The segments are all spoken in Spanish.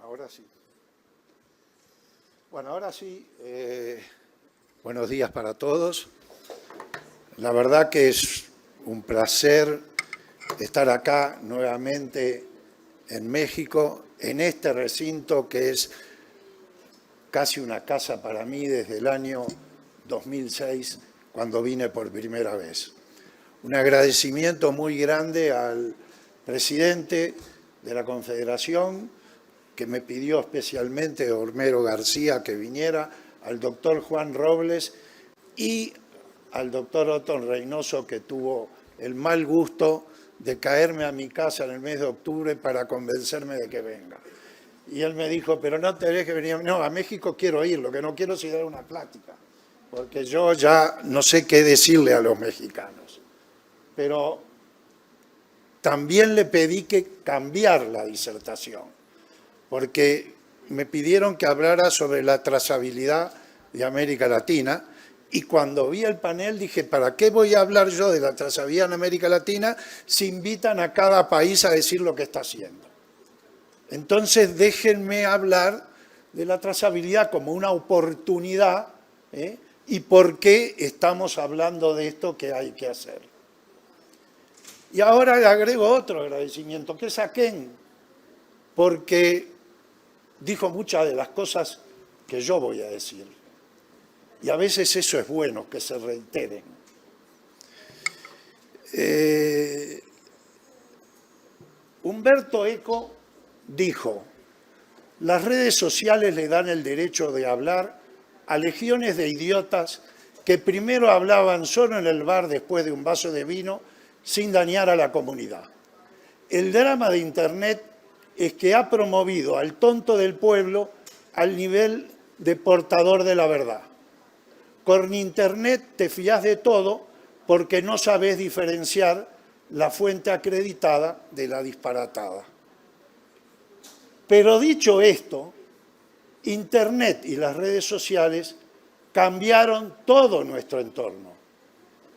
Ahora sí. Bueno, ahora sí, buenos días para todos. La verdad que es un placer estar acá nuevamente en México, en este recinto que es casi una casa para mí desde el año 2006, cuando vine por primera vez. Un agradecimiento muy grande al presidente de la Confederación, que me pidió especialmente Homero García que viniera, al doctor Juan Robles y al doctor Otón Reynoso, que tuvo el mal gusto de caerme a mi casa en el mes de octubre para convencerme de que venga. Y él me dijo, pero no tenés que venir, no, a México quiero ir, lo que no quiero es ir a dar una plática, porque yo ya no sé qué decirle a los mexicanos. Pero también le pedí que cambiar la disertación, porque me pidieron que hablara sobre la trazabilidad de América Latina, y cuando vi el panel dije, ¿para qué voy a hablar yo de la trazabilidad en América Latina si invitan a cada país a decir lo que está haciendo? Entonces déjenme hablar de la trazabilidad como una oportunidad, y por qué estamos hablando de esto que hay que hacer. Y ahora le agrego otro agradecimiento, que es a Ken, porque dijo muchas de las cosas que yo voy a decir. Y a veces eso es bueno, que se reiteren. Humberto Eco dijo, las redes sociales le dan el derecho de hablar a legiones de idiotas que primero hablaban solo en el bar después de un vaso de vino sin dañar a la comunidad. El drama de Internet es que ha promovido al tonto del pueblo al nivel de portador de la verdad. Con Internet te fías de todo porque no sabes diferenciar la fuente acreditada de la disparatada. Pero dicho esto, Internet y las redes sociales cambiaron todo nuestro entorno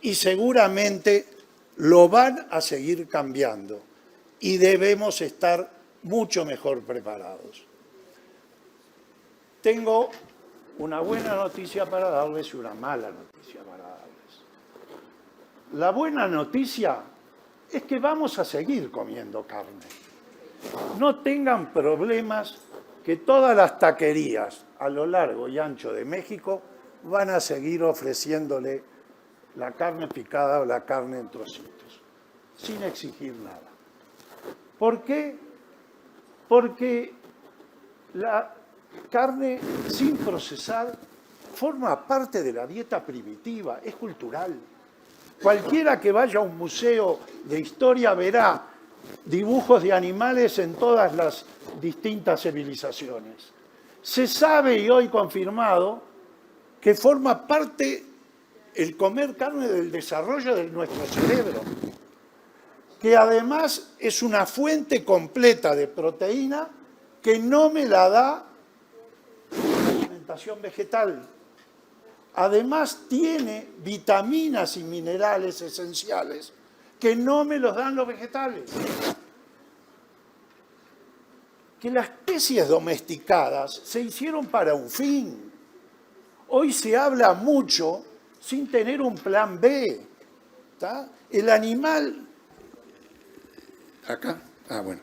y seguramente lo van a seguir cambiando y debemos estar mucho mejor preparados. Tengo una buena noticia para darles y una mala noticia para darles. La buena noticia es que vamos a seguir comiendo carne. No tengan problemas que todas las taquerías a lo largo y ancho de México van a seguir ofreciéndole la carne picada o la carne en trocitos, sin exigir nada. ¿Por qué? Porque la carne sin procesar forma parte de la dieta primitiva, es cultural. Cualquiera que vaya a un museo de historia verá dibujos de animales en todas las distintas civilizaciones. Se sabe, y hoy confirmado, que forma parte el comer carne del desarrollo de nuestro cerebro, que además es una fuente completa de proteína que no me la da la alimentación vegetal. Además tiene vitaminas y minerales esenciales que no me los dan los vegetales. Que las especies domesticadas se hicieron para un fin. Hoy se habla mucho sin tener un plan B. ¿Tá? El animal... Acá, bueno.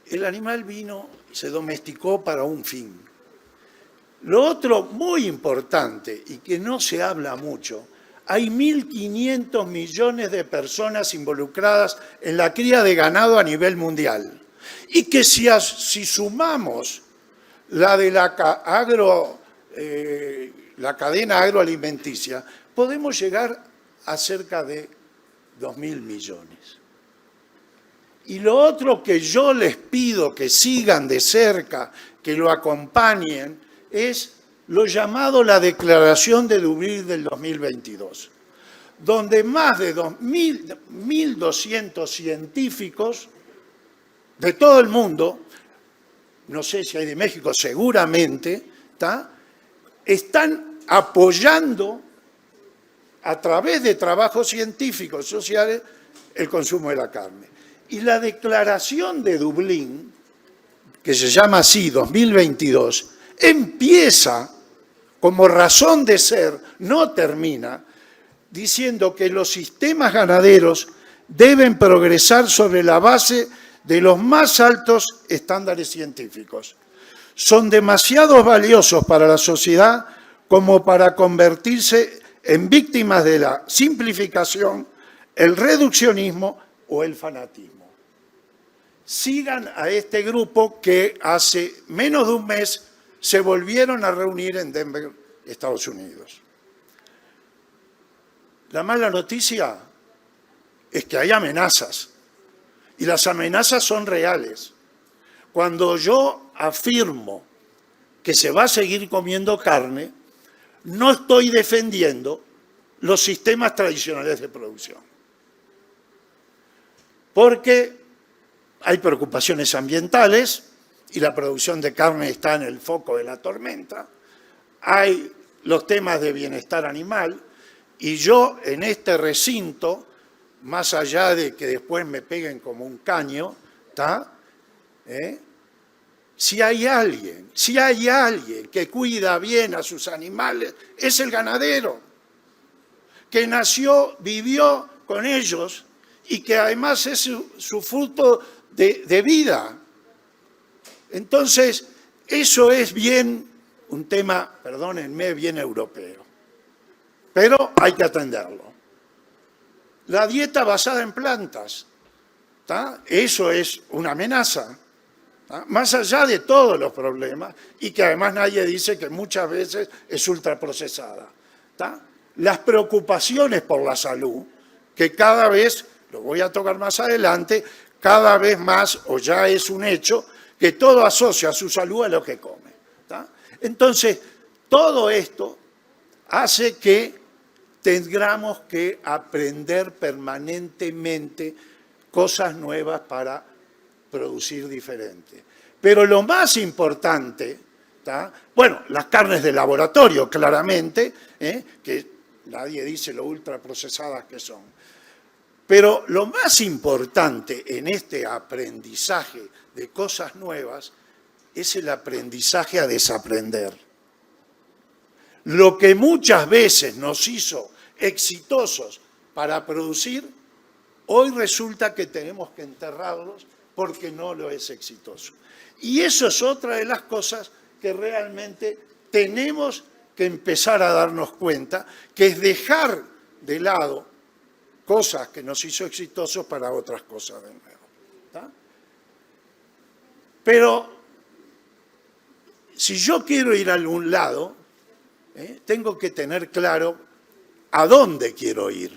El animal vino, se domesticó para un fin. Lo otro muy importante y que no se habla mucho, hay 1.500 millones de personas involucradas en la cría de ganado a nivel mundial. Y que si sumamos la de la cadena agroalimenticia, podemos llegar a cerca de 2.000 millones. Y lo otro que yo les pido que sigan de cerca, que lo acompañen, es lo llamado la Declaración de Dublín del 2022, donde más de 1.200 científicos de todo el mundo, no sé si hay de México, seguramente, están apoyando a través de trabajos científicos sociales el consumo de la carne. Y la Declaración de Dublín que se llama así 2022, empieza como razón de ser, no termina, diciendo que los sistemas ganaderos deben progresar sobre la base de los más altos estándares científicos. Son demasiado valiosos para la sociedad como para convertirse en víctimas de la simplificación, el reduccionismo o el fanatismo. Sigan a este grupo que hace menos de un mes se volvieron a reunir en Denver, Estados Unidos. La mala noticia es que hay amenazas y las amenazas son reales. Cuando yo afirmo que se va a seguir comiendo carne, no estoy defendiendo los sistemas tradicionales de producción. Porque hay preocupaciones ambientales y la producción de carne está en el foco de la tormenta. Hay los temas de bienestar animal y yo en este recinto, más allá de que después me peguen como un caño, ¿está? Si hay alguien que cuida bien a sus animales, es el ganadero, que nació, vivió con ellos y que además es su fruto de vida. Entonces, eso es bien un tema, perdónenme, bien europeo, pero hay que atenderlo. La dieta basada en plantas, ¿tá? Eso es una amenaza. Más allá de todos los problemas, y que además nadie dice que muchas veces es ultraprocesada. ¿Tá? Las preocupaciones por la salud, que cada vez, lo voy a tocar más adelante, cada vez más, o ya es un hecho, que todo asocia su salud a lo que come. ¿Tá? Entonces, todo esto hace que tengamos que aprender permanentemente cosas nuevas para producir diferente. Pero lo más importante, ¿tá? Bueno, las carnes de laboratorio, claramente, que nadie dice lo ultraprocesadas que son. Pero lo más importante en este aprendizaje de cosas nuevas es el aprendizaje a desaprender. Lo que muchas veces nos hizo exitosos para producir, hoy resulta que tenemos que enterrarlos porque no lo es exitoso. Y eso es otra de las cosas que realmente tenemos que empezar a darnos cuenta, que es dejar de lado cosas que nos hizo exitosos para otras cosas de nuevo. ¿Tá? Pero si yo quiero ir a algún lado, tengo que tener claro a dónde quiero ir.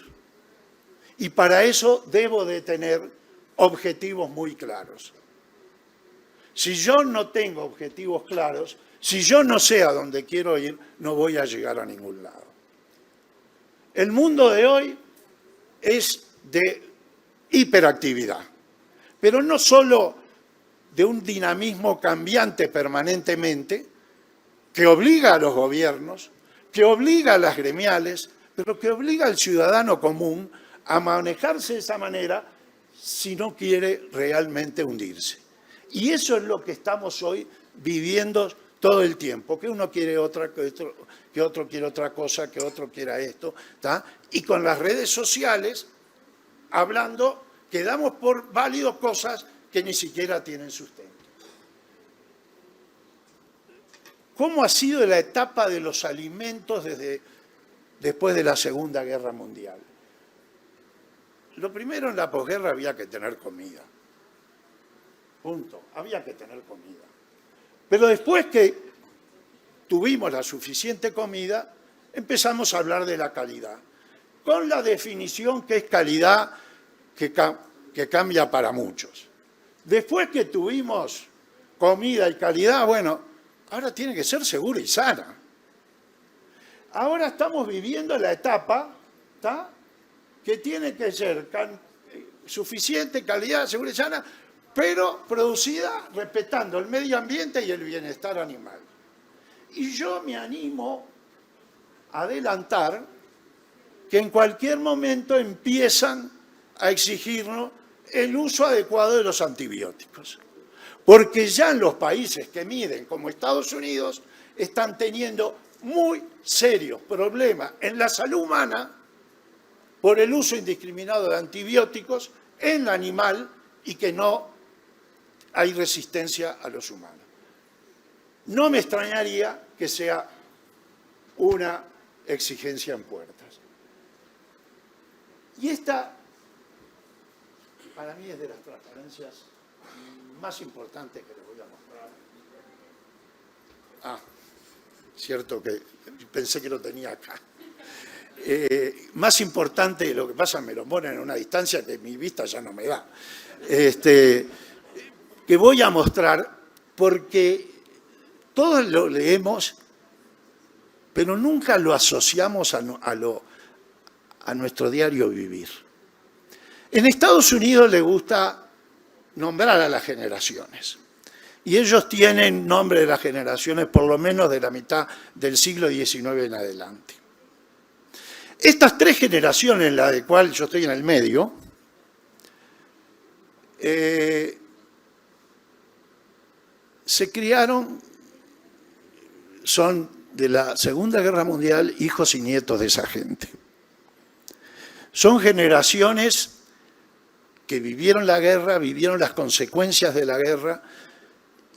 Y para eso debo de tener objetivos muy claros. Si yo no tengo objetivos claros, si yo no sé a dónde quiero ir, no voy a llegar a ningún lado. El mundo de hoy es de hiperactividad, pero no solo de un dinamismo cambiante permanentemente, que obliga a los gobiernos, que obliga a las gremiales, pero que obliga al ciudadano común a manejarse de esa manera si no quiere realmente hundirse. Y eso es lo que estamos hoy viviendo todo el tiempo, que uno quiere otra, que otro quiere otra cosa, que otro quiera esto, ¿tá? Y con las redes sociales, hablando, que damos por válido cosas que ni siquiera tienen sustento. ¿Cómo ha sido la etapa de los alimentos después de la Segunda Guerra Mundial? Lo primero, en la posguerra había que tener comida. Punto. Había que tener comida. Pero después que tuvimos la suficiente comida, empezamos a hablar de la calidad. Con la definición que es calidad que cambia para muchos. Después que tuvimos comida y calidad, bueno, ahora tiene que ser segura y sana. Ahora estamos viviendo la etapa, ¿tá?, que tiene que ser suficiente, calidad, segura y sana, pero producida respetando el medio ambiente y el bienestar animal. Y yo me animo a adelantar que en cualquier momento empiezan a exigirnos el uso adecuado de los antibióticos. porque ya en los países que miden, como Estados Unidos, están teniendo muy serios problemas en la salud humana por el uso indiscriminado de antibióticos en el animal y que no hay resistencia a los humanos. No me extrañaría que sea una exigencia en puertas. Y esta, para mí, es de las transparencias más importantes que les voy a mostrar. Cierto que pensé que lo tenía acá. Más importante, lo que pasa, me lo ponen en una distancia que mi vista ya no me da. Que voy a mostrar porque todos lo leemos, pero nunca lo asociamos a nuestro diario vivir. En Estados Unidos le gusta nombrar a las generaciones. Y ellos tienen nombre de las generaciones por lo menos de la mitad del siglo XIX en adelante. Estas tres generaciones, la de cual yo estoy en el medio, se criaron, son de la Segunda Guerra Mundial, hijos y nietos de esa gente. Son generaciones que vivieron la guerra, vivieron las consecuencias de la guerra,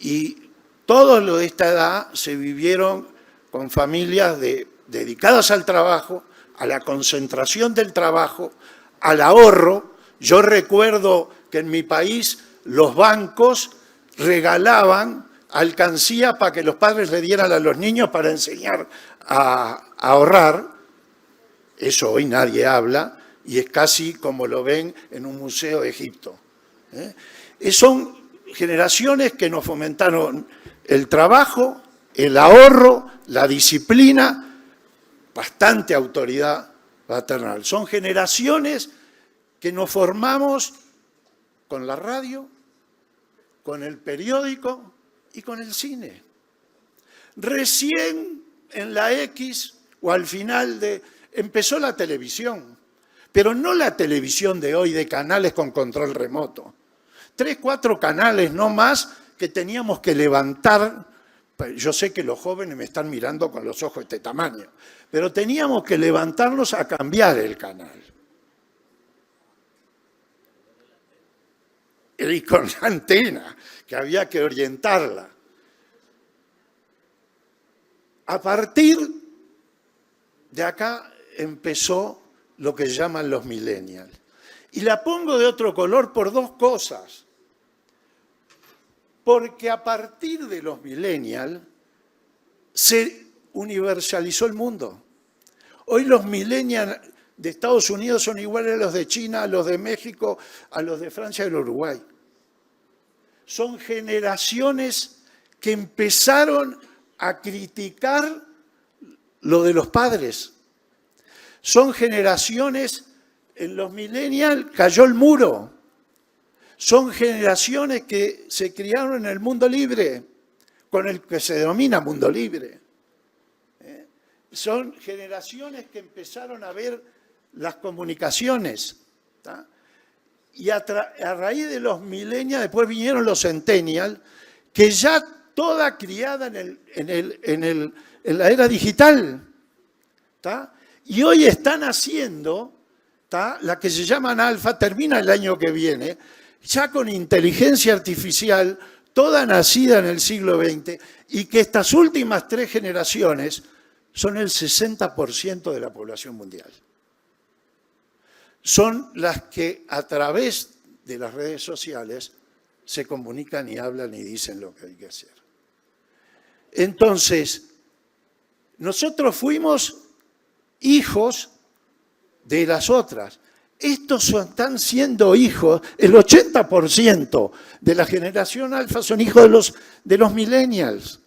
y todos los de esta edad se vivieron con familias dedicadas al trabajo, a la concentración del trabajo, al ahorro. Yo recuerdo que en mi país los bancos regalaban alcancía para que los padres le dieran a los niños para enseñar a ahorrar. Eso hoy nadie habla y es casi como lo ven en un museo de Egipto. Son generaciones que nos fomentaron el trabajo, el ahorro, la disciplina, bastante autoridad paternal. Son generaciones que nos formamos con la radio, con el periódico y con el cine. Recién en la X o al final empezó la televisión, pero no la televisión de hoy de canales con control remoto. 3, 4 canales, no más, que teníamos que levantar. Yo sé que los jóvenes me están mirando con los ojos de este tamaño, pero teníamos que levantarnos a cambiar el canal. Y con la antena, que había que orientarla. A partir de acá empezó lo que llaman los millennials. Y la pongo de otro color por 2 cosas. Porque a partir de los millennials se universalizó el mundo. Hoy los millennials de Estados Unidos son iguales a los de China, a los de México, a los de Francia y el Uruguay. Son generaciones que empezaron a criticar lo de los padres. Son generaciones, en los millennials cayó el muro. Son generaciones que se criaron en el mundo libre, con el que se denomina mundo libre. Son generaciones que empezaron a ver las comunicaciones. ¿tá? Y a raíz de los millennials, después vinieron los centennials, que ya toda criada en la era digital. ¿tá? Y hoy están haciendo, ¿tá? la que se llaman alfa, termina el año que viene, ya con inteligencia artificial, toda nacida en el siglo XX, y que estas últimas 3 generaciones son el 60% de la población mundial. Son las que a través de las redes sociales se comunican y hablan y dicen lo que hay que hacer. Entonces, nosotros fuimos hijos de las otras. Estos están siendo hijos, el 80% de la generación alfa son hijos de los millennials.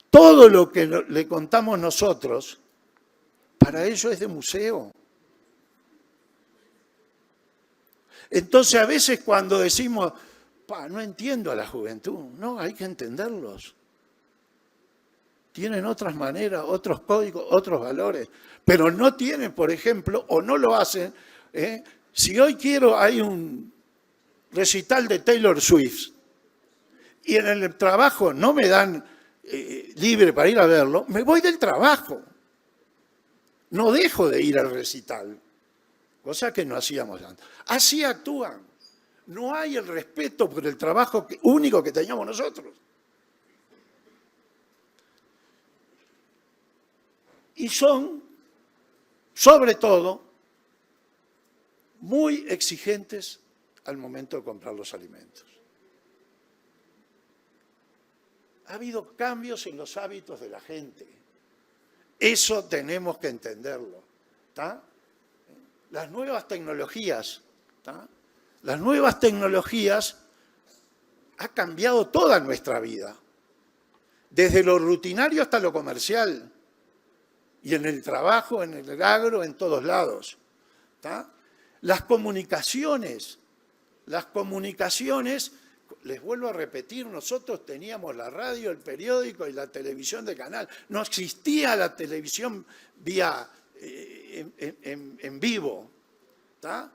Todo lo que le contamos nosotros, para ellos es de museo. Entonces, a veces cuando decimos, no entiendo a la juventud, no, hay que entenderlos. Tienen otras maneras, otros códigos, otros valores, pero no tienen, por ejemplo, o no lo hacen. Si hoy hay un recital de Taylor Swift, y en el trabajo no me dan libre para ir a verlo, me voy del trabajo. No dejo de ir al recital, cosa que no hacíamos antes. Así actúan. No hay el respeto por el trabajo único que teníamos nosotros. Y son, sobre todo, muy exigentes al momento de comprar los alimentos. Ha habido cambios en los hábitos de la gente. Eso tenemos que entenderlo. ¿Tá? Las nuevas tecnologías, ¿tá? Las nuevas tecnologías han cambiado toda nuestra vida, desde lo rutinario hasta lo comercial, y en el trabajo, en el agro, en todos lados. ¿Tá? Las comunicaciones, les vuelvo a repetir, nosotros teníamos la radio, el periódico y la televisión de canal. No existía la televisión vía en vivo. ¿Tá?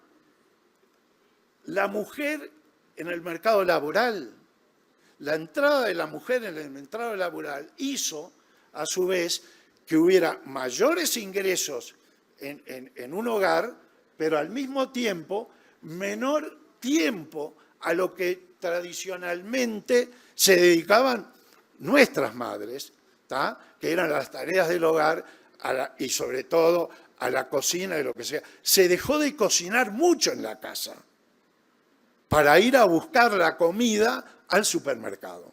La mujer en el mercado laboral, la entrada de la mujer en el mercado laboral hizo, a su vez, que hubiera mayores ingresos en un hogar, pero al mismo tiempo menor tiempo a lo que tradicionalmente se dedicaban nuestras madres, ¿tá? Que eran las tareas del hogar y sobre todo a la cocina y lo que sea. Se dejó de cocinar mucho en la casa para ir a buscar la comida al supermercado.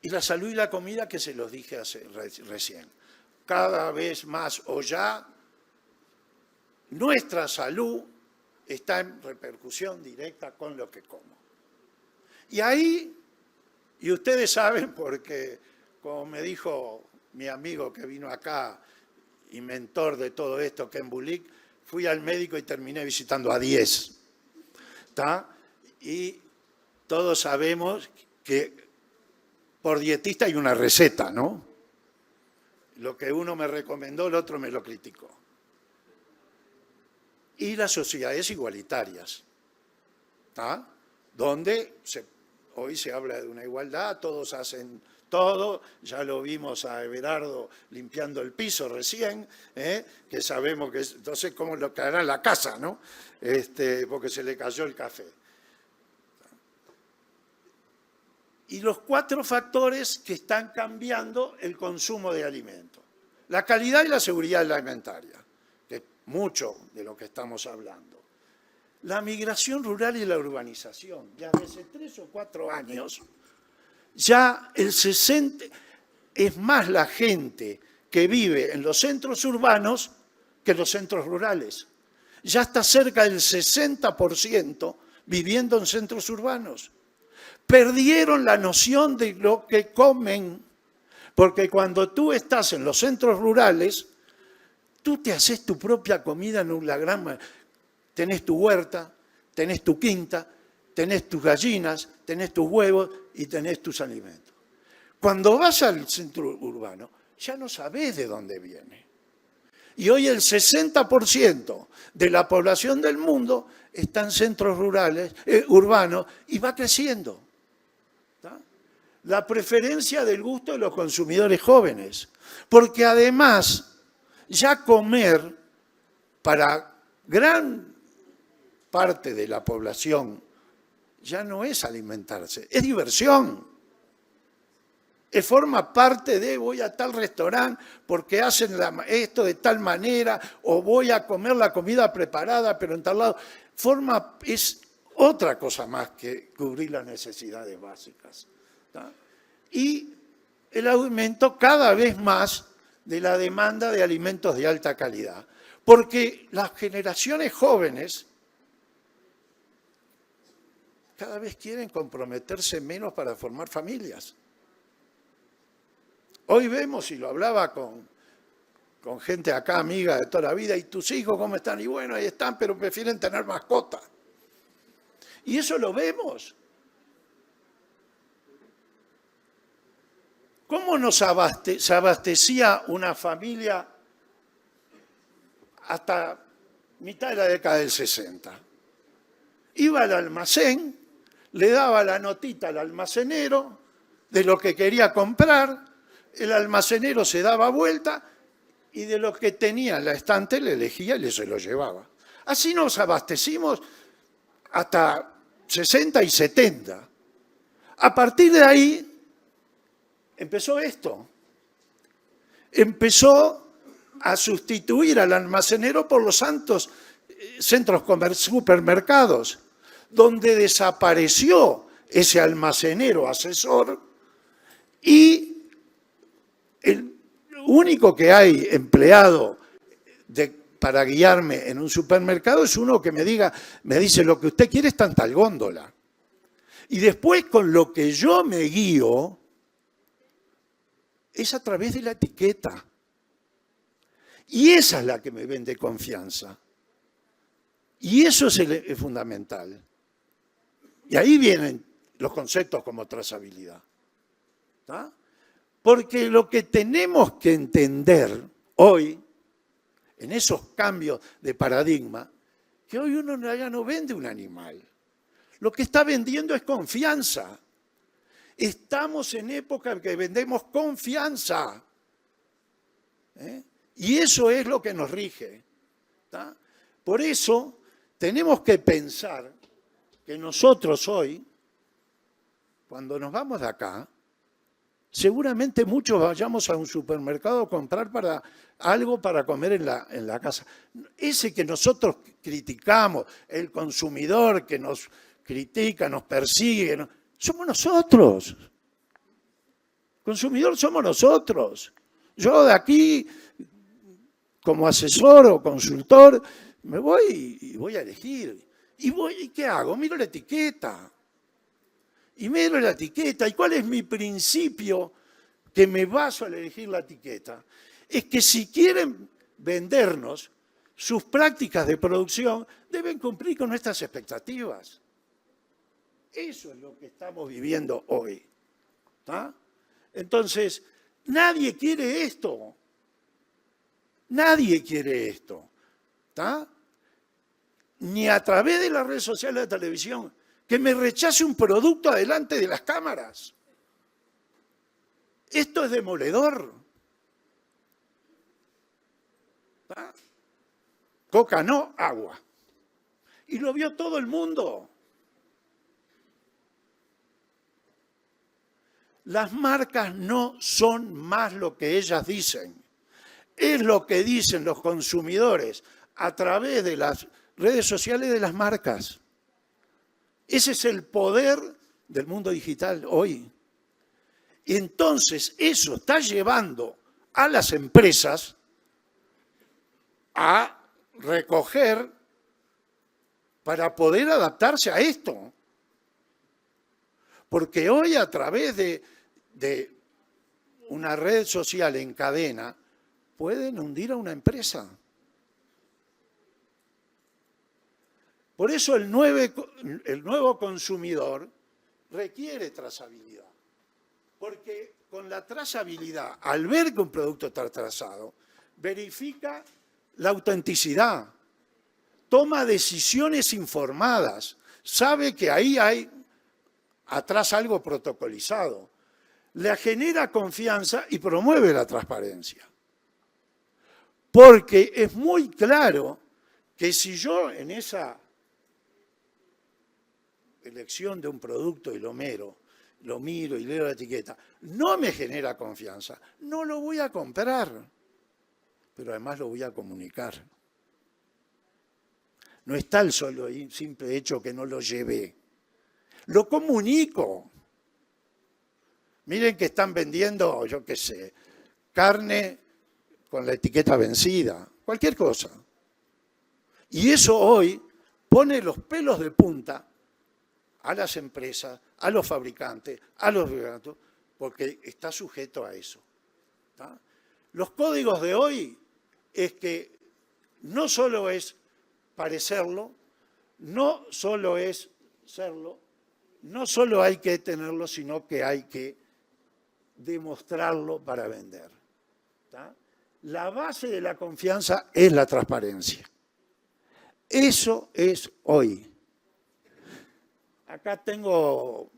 Y la salud y la comida, que se los dije recién, cada vez más o ya nuestra salud está en repercusión directa con lo que como. Y ahí, y ustedes saben porque, como me dijo mi amigo que vino acá y mentor de todo esto, Ken Bulik, fui al médico y terminé visitando a 10. ¿Tá? Y todos sabemos que por dietista hay una receta, ¿no? Lo que uno me recomendó, el otro me lo criticó. Y las sociedades igualitarias, ¿tá? Donde hoy se habla de una igualdad, todos hacen todo, ya lo vimos a Everardo limpiando el piso recién, que sabemos que es, no sé cómo lo caerá en la casa, ¿no? Porque se le cayó el café. Y los 4 factores que están cambiando el consumo de alimentos. La calidad y la seguridad alimentaria, que es mucho de lo que estamos hablando. La migración rural y la urbanización. Ya desde 3 o 4 años, ya el 60%, es más la gente que vive en los centros urbanos que en los centros rurales. Ya está cerca del 60% viviendo en centros urbanos. Perdieron la noción de lo que comen, porque cuando tú estás en los centros rurales, tú te haces tu propia comida en la gran... Tenés tu huerta, tenés tu quinta, tenés tus gallinas, tenés tus huevos y tenés tus alimentos. Cuando vas al centro urbano, ya no sabés de dónde viene. Y hoy el 60% de la población del mundo está en centros rurales, urbanos, y va creciendo. ¿Tá? La preferencia del gusto de los consumidores jóvenes. Porque además, ya comer para gran parte de la población ya no es alimentarse, es diversión. Forma parte de voy a tal restaurante porque hacen esto de tal manera, o voy a comer la comida preparada pero en tal lado. Es otra cosa más que cubrir las necesidades básicas. ¿Tá? Y el aumento cada vez más de la demanda de alimentos de alta calidad. Porque las generaciones jóvenes cada vez quieren comprometerse menos para formar familias. Hoy vemos, y lo hablaba con gente acá, amiga de toda la vida, ¿y tus hijos cómo están? Y bueno, ahí están, pero prefieren tener mascota. Y eso lo vemos. ¿Cómo se abastecía una familia hasta mitad de la década del 60? Iba al almacén, le daba la notita al almacenero de lo que quería comprar, el almacenero se daba vuelta y de lo que tenía en la estante le elegía y se lo llevaba. Así nos abastecimos hasta 60 y 70. A partir de ahí empezó esto. Empezó a sustituir al almacenero por los santos centros supermercados, donde desapareció ese almacenero asesor y el único que hay empleado para guiarme en un supermercado es uno que me dice lo que usted quiere está en tal góndola. Y después con lo que yo me guío es a través de la etiqueta. Y esa es la que me vende confianza. Y eso es fundamental. Y ahí vienen los conceptos como trazabilidad. ¿Tá? Porque lo que tenemos que entender hoy, en esos cambios de paradigma, que hoy uno ya no vende un animal. Lo que está vendiendo es confianza. Estamos en época en que vendemos confianza. Y eso es lo que nos rige. ¿Tá? Por eso tenemos que pensar que nosotros hoy, cuando nos vamos de acá, seguramente muchos vayamos a un supermercado a comprar algo para comer en la casa. Ese que nosotros criticamos, el consumidor que nos critica, nos persigue, somos nosotros. Consumidor somos nosotros. Yo de aquí, como asesor o consultor, me voy y voy a elegir. ¿Y qué hago? Miro la etiqueta. Y miro la etiqueta. ¿Y cuál es mi principio que me baso al elegir la etiqueta? Es que si quieren vendernos, sus prácticas de producción deben cumplir con nuestras expectativas. Eso es lo que estamos viviendo hoy. ¿Tá? Entonces, nadie quiere esto. Nadie quiere esto. ¿Tá? Ni a través de las redes sociales de televisión, que me rechace un producto adelante de las cámaras. Esto es demoledor. ¿Tá? Coca no, agua. Y lo vio todo el mundo. Las marcas no son más lo que ellas dicen. Es lo que dicen los consumidores a través de las redes sociales de las marcas. Ese es el poder del mundo digital hoy. Y entonces eso está llevando a las empresas a recoger para poder adaptarse a esto. Porque hoy a través de una red social en cadena pueden hundir a una empresa. Por eso el nuevo consumidor requiere trazabilidad. Porque con la trazabilidad, al ver que un producto está trazado, verifica la autenticidad, toma decisiones informadas, sabe que ahí hay atrás algo protocolizado, le genera confianza y promueve la transparencia. Porque es muy claro que si yo en esa elección de un producto y lo miro y leo la etiqueta, no me genera confianza, no lo voy a comprar, pero además lo voy a comunicar. No está el solo y simple hecho que no lo llevé. Lo comunico. Miren que están vendiendo, yo qué sé, carne con la etiqueta vencida, cualquier cosa. Y eso hoy pone los pelos de punta a las empresas, a los fabricantes, a los gatos, porque está sujeto a eso. ¿Tá? Los códigos de hoy es que no solo es parecerlo, no solo es serlo, no solo hay que tenerlo, sino que hay que demostrarlo para vender. ¿Tá? La base de la confianza es la transparencia. Eso es hoy. acá tengo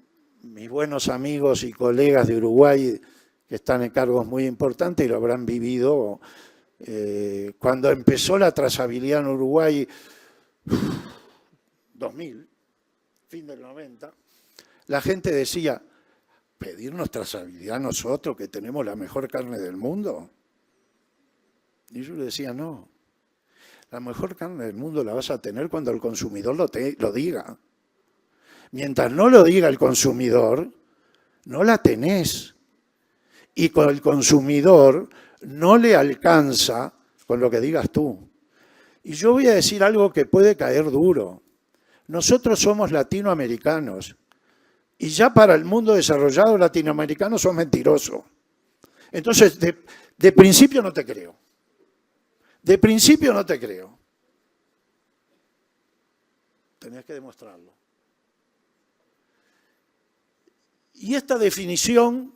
mis buenos amigos y colegas de Uruguay que están en cargos muy importantes y lo habrán vivido. Cuando empezó la trazabilidad en Uruguay, 2000, fin del 90, la gente decía, ¿pedirnos trazabilidad nosotros que tenemos la mejor carne del mundo? Y yo le decía, no, la mejor carne del mundo la vas a tener cuando el consumidor lo diga. Mientras no lo diga el consumidor, no la tenés. Y con el consumidor no le alcanza con lo que digas tú. Y yo voy a decir algo que puede caer duro. Nosotros somos latinoamericanos y ya para el mundo desarrollado latinoamericano son mentirosos. Entonces, de principio no te creo. De principio no te creo. Tenías que demostrarlo. Y esta definición,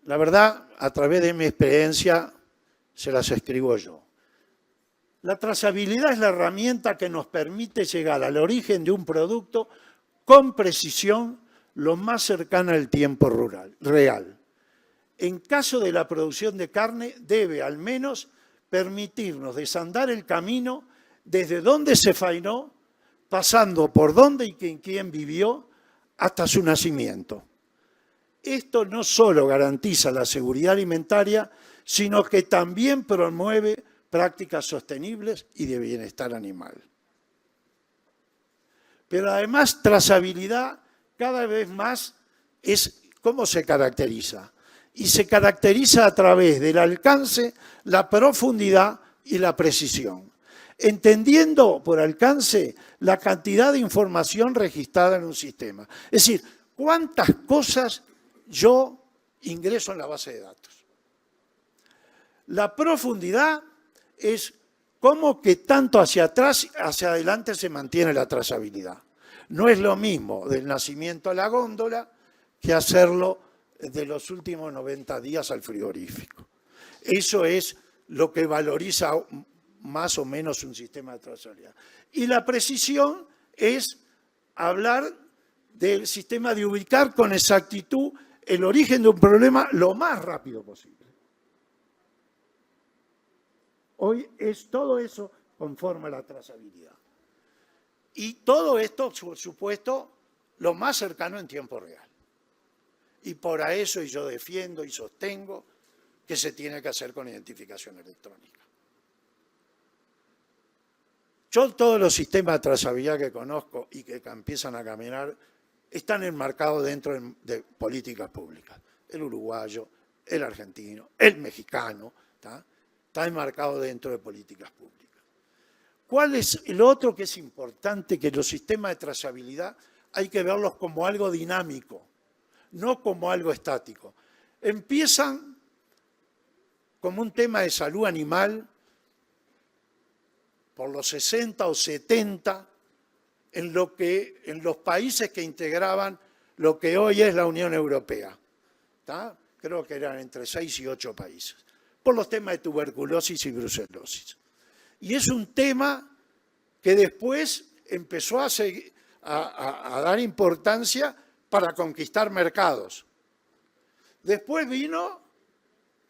la verdad, a través de mi experiencia, se las escribo yo. La trazabilidad es la herramienta que nos permite llegar al origen de un producto con precisión lo más cercana al tiempo real. En caso de la producción de carne, debe al menos permitirnos desandar el camino desde donde se faenó, pasando por dónde y quién vivió, hasta su nacimiento. Esto no solo garantiza la seguridad alimentaria, sino que también promueve prácticas sostenibles y de bienestar animal. Pero además, trazabilidad cada vez más es cómo se caracteriza. Y se caracteriza a través del alcance, la profundidad y la precisión. Entendiendo por alcance la cantidad de información registrada en un sistema. Es decir, cuántas cosas yo ingreso en la base de datos. La profundidad es cómo que tanto hacia atrás, hacia adelante se mantiene la trazabilidad. No es lo mismo del nacimiento a la góndola que hacerlo de los últimos 90 días al frigorífico. Eso es lo que valoriza más o menos un sistema de trazabilidad. Y la precisión es hablar del sistema de ubicar con exactitud el origen de un problema lo más rápido posible. Hoy es todo eso conforme la trazabilidad. Y todo esto, por supuesto, lo más cercano en tiempo real. Y por eso yo defiendo y sostengo que se tiene que hacer con identificación electrónica. Yo todos los sistemas de trazabilidad que conozco y que empiezan a caminar están enmarcados dentro de políticas públicas. El uruguayo, el argentino, el mexicano, está enmarcado dentro de políticas públicas. ¿Cuál es el otro que es importante? Que los sistemas de trazabilidad hay que verlos como algo dinámico, no como algo estático. Empiezan como un tema de salud animal por los 60 o 70 en los países que integraban lo que hoy es la Unión Europea. Creo que eran entre 6 y 8 países, por los temas de tuberculosis y brucelosis. Y es un tema que después empezó a dar importancia para conquistar mercados. Después vino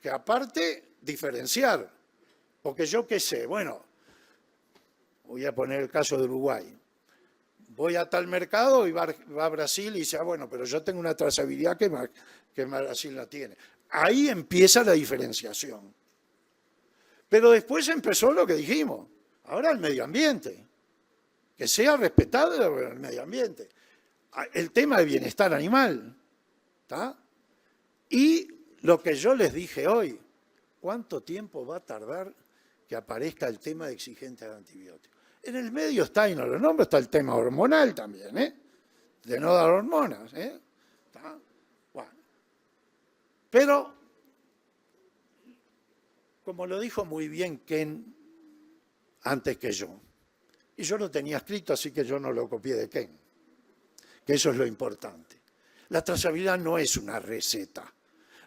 que aparte diferenciar, porque yo qué sé, bueno, voy a poner el caso de Uruguay. Voy a tal mercado y va a Brasil y dice, bueno, pero yo tengo una trazabilidad que Brasil no tiene. Ahí empieza la diferenciación. Pero después empezó lo que dijimos, ahora el medio ambiente, que sea respetado el medio ambiente. El tema de bienestar animal, ¿está? Y lo que yo les dije hoy, ¿cuánto tiempo va a tardar que aparezca el tema de exigentes de antibióticos? En el medio está, y no lo nombro, está el tema hormonal también, de no dar hormonas. ¿Está? Bueno. Pero, como lo dijo muy bien Ken antes que yo, y yo lo tenía escrito, así que yo no lo copié de Ken, que eso es lo importante. La trazabilidad no es una receta,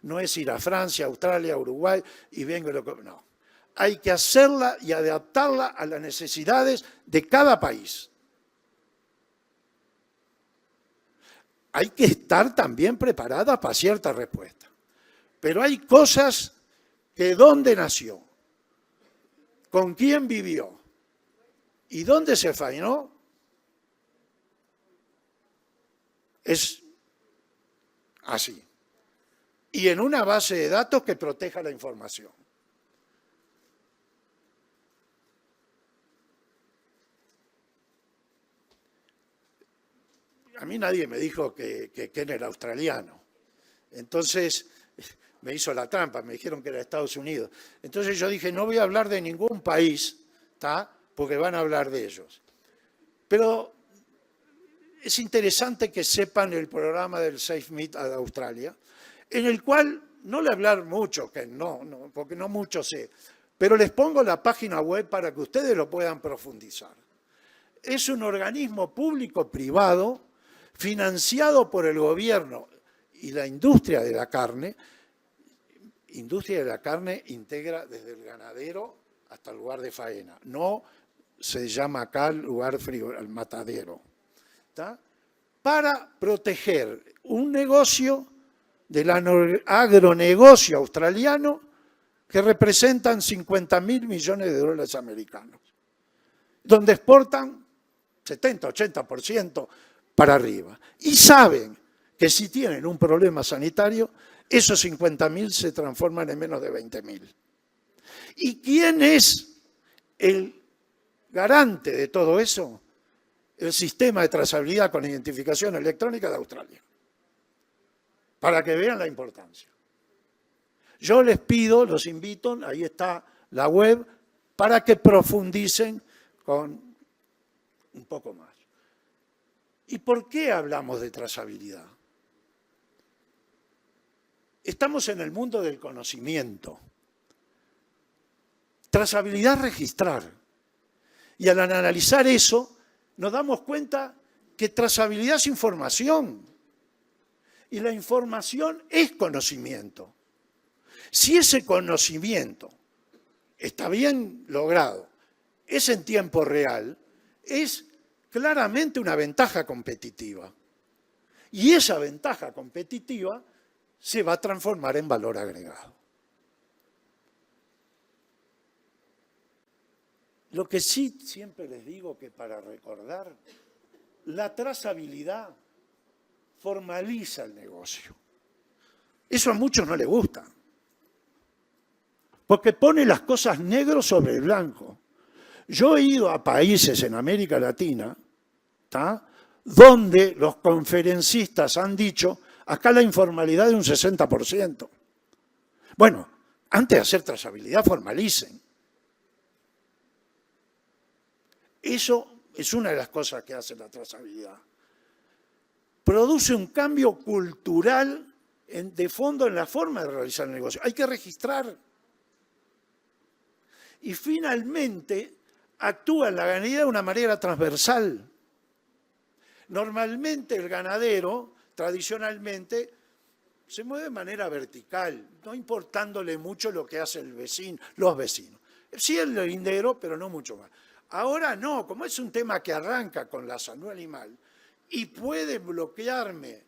no es ir a Francia, Australia, Uruguay y vengo lo que... No. Hay que hacerla y adaptarla a las necesidades de cada país. hay que estar también preparada para cierta respuesta. Pero hay cosas que dónde nació, con quién vivió y dónde se faenó, es así. Y en una base de datos que proteja la información. A mí nadie me dijo que Ken era australiano. Entonces me hizo la trampa, me dijeron que era Estados Unidos. Entonces yo dije, no voy a hablar de ningún país, ¿tá? Porque van a hablar de ellos. Pero es interesante que sepan el programa del SafeMeet de Australia, en el cual no le hablar mucho, que no, porque no mucho sé, pero les pongo la página web para que ustedes lo puedan profundizar. Es un organismo público-privado financiado por el gobierno y la industria de la carne. Industria de la carne integra desde el ganadero hasta el lugar de faena. No se llama acá el lugar frío, el matadero. ¿Está? Para proteger un negocio del agronegocio australiano que representan 50.000 millones de dólares americanos, donde exportan 70-80% para arriba. Y saben que si tienen un problema sanitario, esos 50.000 se transforman en menos de 20.000. ¿Y quién es el garante de todo eso? El sistema de trazabilidad con identificación electrónica de Australia. Para que vean la importancia. Yo les pido, los invito, ahí está la web, para que profundicen con un poco más. ¿Y por qué hablamos de trazabilidad? Estamos en el mundo del conocimiento. Trazabilidad es registrar. Y al analizar eso, nos damos cuenta que trazabilidad es información. Y la información es conocimiento. Si ese conocimiento está bien logrado, es en tiempo real, es claramente una ventaja competitiva. Y esa ventaja competitiva se va a transformar en valor agregado. Lo que sí siempre les digo que para recordar, la trazabilidad formaliza el negocio. Eso a muchos no les gusta, porque pone las cosas negro sobre blanco. Yo he ido a países en América Latina, ¿tá?, donde los conferencistas han dicho, acá la informalidad es un 60%. Bueno, antes de hacer trazabilidad, formalicen. Eso es una de las cosas que hace la trazabilidad. Produce un cambio cultural de fondo en la forma de realizar el negocio. Hay que registrar. Y finalmente actúa en la ganadería de una manera transversal. Normalmente el ganadero, tradicionalmente, se mueve de manera vertical, no importándole mucho lo que hace el vecino, los vecinos. Sí el lindero, pero no mucho más. Ahora no, como es un tema que arranca con la salud animal y puede bloquearme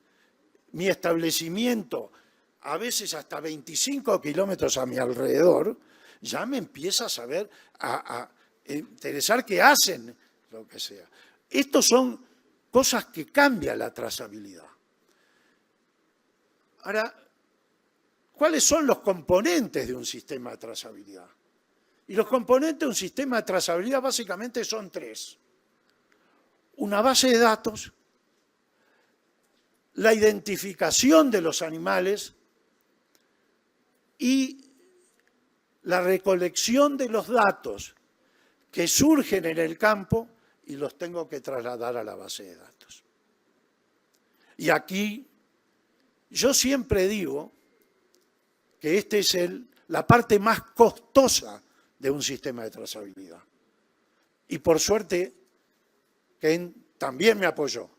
mi establecimiento a veces hasta 25 kilómetros a mi alrededor, ya me empieza a saber, a interesar qué hacen, lo que sea. Estos son cosas que cambian la trazabilidad. Ahora, ¿cuáles son los componentes de un sistema de trazabilidad? Y los componentes de un sistema de trazabilidad básicamente son tres. Una base de datos, la identificación de los animales y la recolección de los datos que surgen en el campo y los tengo que trasladar a la base de datos. Y aquí yo siempre digo que esta es la parte más costosa de un sistema de trazabilidad. Y por suerte, Ken también me apoyó,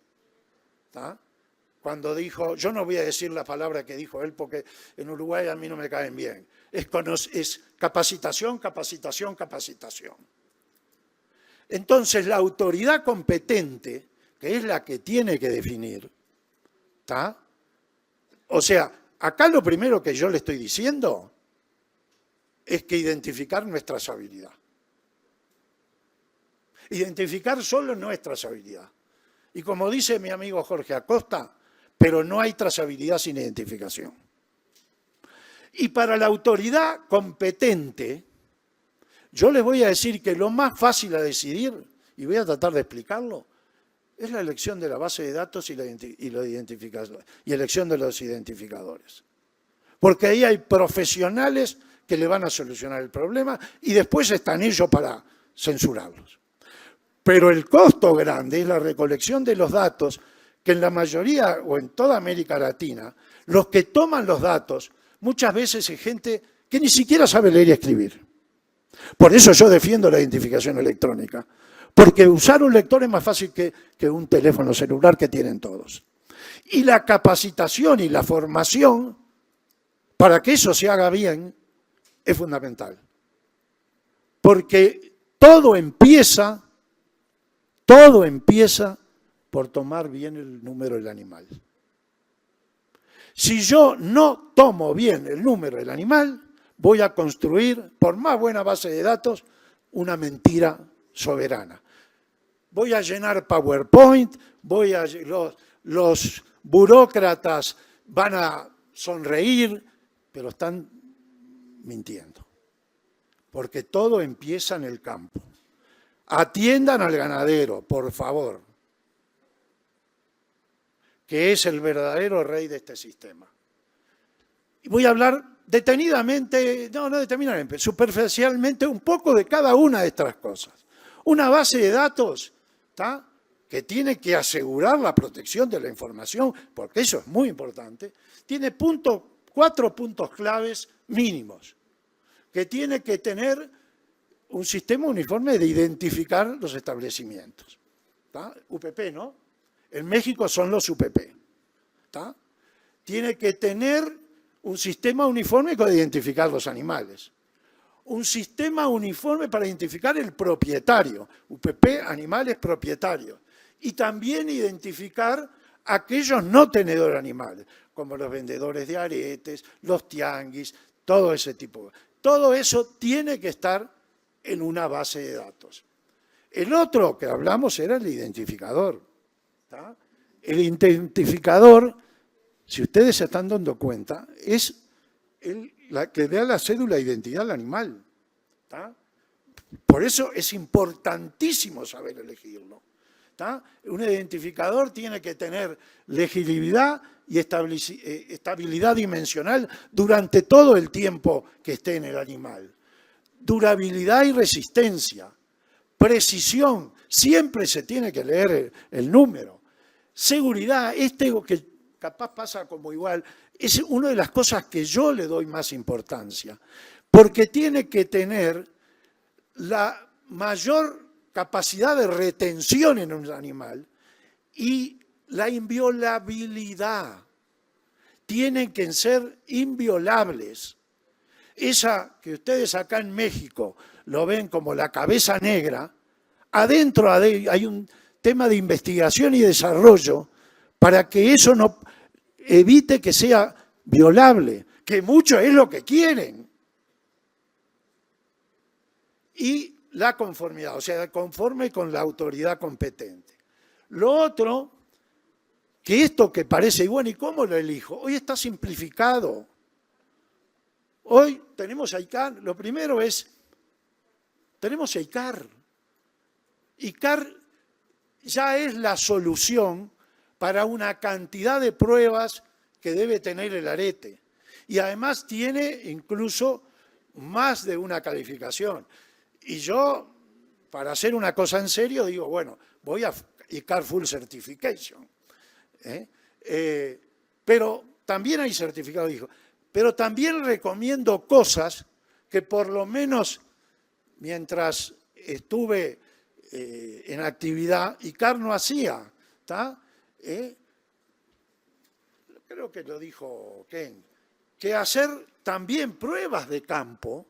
¿tá?, cuando dijo, yo no voy a decir la palabra que dijo él porque en Uruguay a mí no me caen bien, es capacitación, capacitación, capacitación. Entonces la autoridad competente, que es la que tiene que definir, ¿Está? O sea, acá lo primero que yo le estoy diciendo es que identificar nuestra habilidad. Identificar solo nuestra habilidad. Y como dice mi amigo Jorge Acosta, pero no hay trazabilidad sin identificación. Y para la autoridad competente, yo les voy a decir que lo más fácil a decidir, y voy a tratar de explicarlo, es la elección de la base de datos y elección de los identificadores. Porque ahí hay profesionales que le van a solucionar el problema y después están ellos para censurarlos. Pero el costo grande es la recolección de los datos, que en la mayoría o en toda América Latina, los que toman los datos muchas veces es gente que ni siquiera sabe leer y escribir. Por eso yo defiendo la identificación electrónica, porque usar un lector es más fácil que un teléfono celular que tienen todos. Y la capacitación y la formación para que eso se haga bien es fundamental. Porque todo empieza por tomar bien el número del animal. Si yo no tomo bien el número del animal, voy a construir, por más buena base de datos, una mentira soberana. Voy a llenar PowerPoint, los burócratas van a sonreír, pero están mintiendo. Porque todo empieza en el campo. Atiendan al ganadero, por favor, que es el verdadero rey de este sistema. Y voy a hablar detenidamente, no detenidamente, superficialmente un poco de cada una de estas cosas. Una base de datos, ¿tá?, que tiene que asegurar la protección de la información, porque eso es muy importante, tiene 4 puntos claves mínimos, que tiene que tener un sistema uniforme de identificar los establecimientos. ¿Tá? UPP, ¿no? En México son los UPP. ¿Tá? Tiene que tener un sistema uniforme para identificar los animales. Un sistema uniforme para identificar el propietario. UPP, animales propietarios. Y también identificar aquellos no tenedores de animales, como los vendedores de aretes, los tianguis, todo ese tipo. Todo eso tiene que estar en una base de datos. El otro que hablamos era el identificador. ¿Tá? El identificador, si ustedes se están dando cuenta, es la que da la cédula de identidad al animal. ¿Tá? Por eso es importantísimo saber elegirlo. ¿Tá? Un identificador tiene que tener legibilidad y estabilidad dimensional durante todo el tiempo que esté en el animal. Durabilidad y resistencia, precisión, siempre se tiene que leer el número. Seguridad, que capaz pasa como igual, es una de las cosas que yo le doy más importancia, porque tiene que tener la mayor capacidad de retención en un animal y la inviolabilidad. Tienen que ser inviolables. Esa que ustedes acá en México lo ven como la cabeza negra, adentro hay un tema de investigación y desarrollo para que eso no evite que sea violable, que mucho es lo que quieren. Y la conformidad, o sea, conforme con la autoridad competente. Lo otro, que esto que parece, bueno, ¿y cómo lo elijo? Hoy está simplificado. Hoy tenemos a ICAR, lo primero es, tenemos a ICAR. ICAR ya es la solución para una cantidad de pruebas que debe tener el arete. Y además tiene incluso más de una calificación. Y yo, para hacer una cosa en serio, digo, bueno, voy a ICAR Full Certification. Pero también hay certificado, dijo. Pero también recomiendo cosas que por lo menos mientras estuve en actividad, ICAR no hacía. ¿Tá? Creo que lo dijo Ken, que hacer también pruebas de campo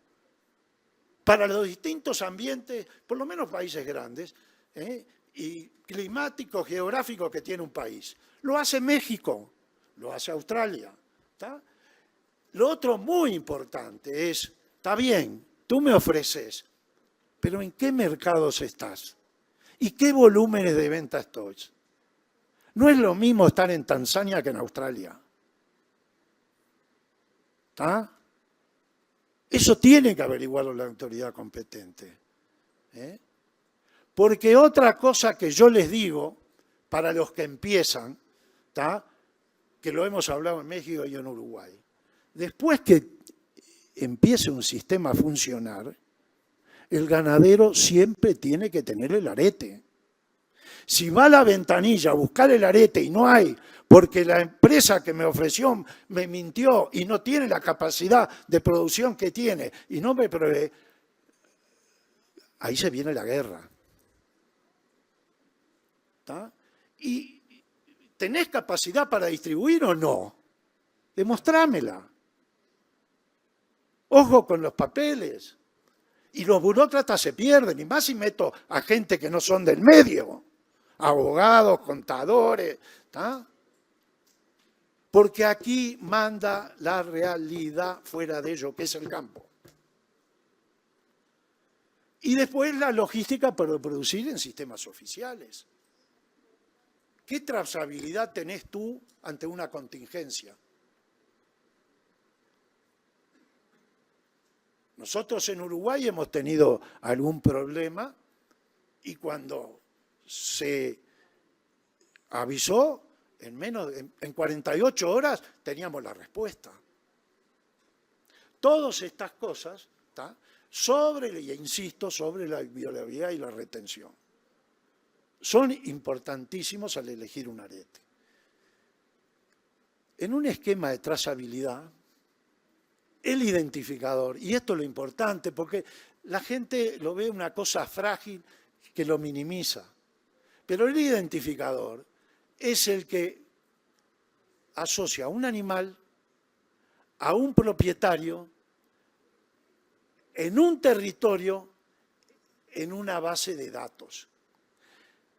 para los distintos ambientes, por lo menos países grandes, y climáticos, geográficos que tiene un país. Lo hace México. lo hace Australia. ¿Tá? Lo otro muy importante es, está bien, tú me ofreces, pero ¿en qué mercados estás? ¿Y qué volúmenes de venta estoy? No es lo mismo estar en Tanzania que en Australia. ¿Está? Eso tiene que averiguarlo la autoridad competente. Porque otra cosa que yo les digo, para los que empiezan, ¿tá? Que lo hemos hablado en México y en Uruguay, después que empiece un sistema a funcionar, el ganadero siempre tiene que tener el arete. Si va a la ventanilla a buscar el arete y no hay, porque la empresa que me ofreció me mintió y no tiene la capacidad de producción que tiene y no me provee, ahí se viene la guerra. ¿Tá? ¿Y tenés capacidad para distribuir o no? Demostrámela. Ojo con los papeles. Y los burócratas se pierden, y más si meto a gente que no son del medio, abogados, contadores, ¿tá? Porque aquí manda la realidad fuera de ello, que es el campo. Y después la logística para producir en sistemas oficiales. ¿Qué trazabilidad tenés tú ante una contingencia? Nosotros en Uruguay hemos tenido algún problema y cuando se avisó, en 48 horas teníamos la respuesta. Todas estas cosas, ¿tá? Y insisto, sobre la inviolabilidad y la retención, son importantísimos al elegir un arete. En un esquema de trazabilidad, el identificador, y esto es lo importante, porque la gente lo ve una cosa frágil que lo minimiza, pero el identificador es el que asocia a un animal a un propietario en un territorio, en una base de datos.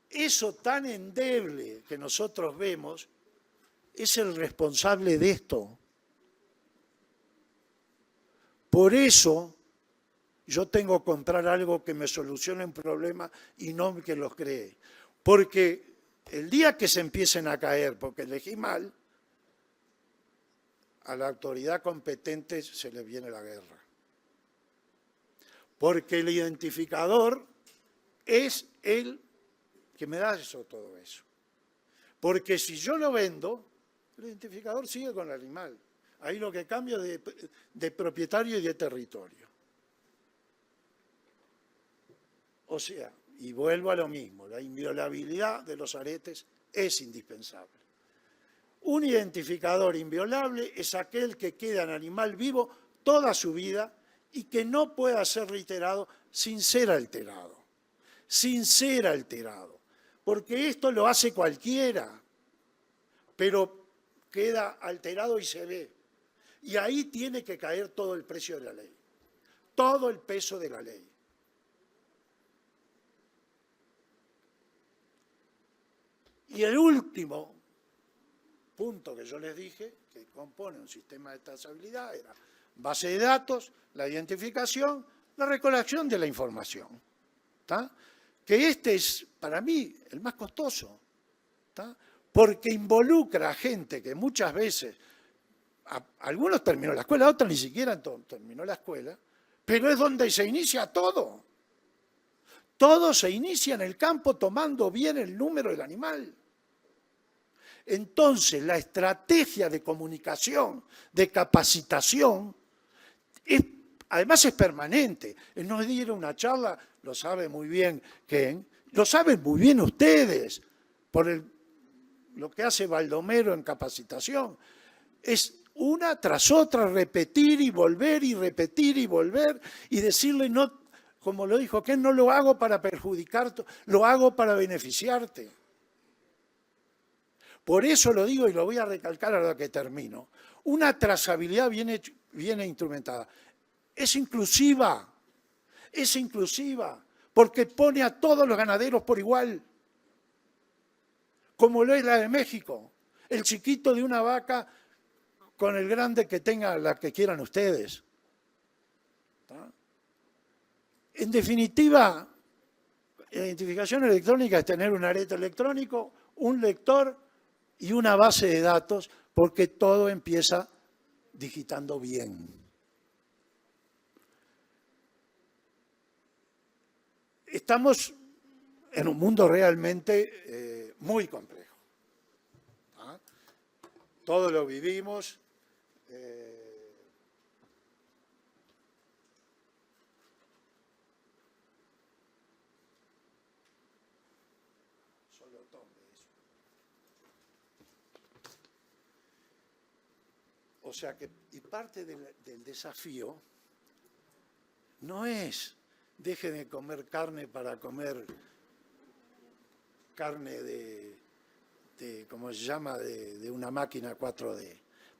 Eso tan endeble que nosotros vemos es el responsable de esto. Por eso yo tengo que comprar algo que me solucione un problema y no que los cree. Porque el día que se empiecen a caer, porque elegí mal, a la autoridad competente se le viene la guerra. Porque el identificador es el que me da todo eso. Porque si yo lo vendo, el identificador sigue con el animal. Ahí lo que cambia es de propietario y de territorio. O sea, y vuelvo a lo mismo, la inviolabilidad de los aretes es indispensable. Un identificador inviolable es aquel que queda en animal vivo toda su vida y que no pueda ser reiterado sin ser alterado. Sin ser alterado. Porque esto lo hace cualquiera, pero queda alterado y se ve. Y ahí tiene que caer todo el precio de la ley, todo el peso de la ley. Y el último punto que yo les dije, que compone un sistema de trazabilidad, era base de datos, la identificación, la recolección de la información. ¿Tá? Que este es, para mí, el más costoso, ¿tá? Porque involucra a gente que muchas veces, algunos terminó la escuela, otros ni siquiera terminó la escuela, pero es donde se inicia todo. Todo se inicia en el campo tomando bien el número del animal. Entonces, la estrategia de comunicación, de capacitación, además es permanente. Nos dieron una charla, lo sabe muy bien Ken, lo saben muy bien ustedes, por lo que hace Baldomero en capacitación. Es una tras otra, repetir y volver y repetir y volver y decirle, no, como lo dijo Ken, no lo hago para perjudicarte, lo hago para beneficiarte. Por eso lo digo y lo voy a recalcar ahora que termino. Una trazabilidad bien instrumentada. Es inclusiva, porque pone a todos los ganaderos por igual, como lo es la de México. el chiquito de una vaca con el grande que tenga la que quieran ustedes. ¿Está? En definitiva, la identificación electrónica es tener un arete electrónico, un lector y una base de datos, porque todo empieza digitando bien. Estamos en un mundo realmente muy complejo. ¿Ah? Todo lo vivimos. Solo tome eso. O sea que, y parte del desafío no es dejen de comer carne para comer carne ¿cómo se llama?, de una máquina 4D.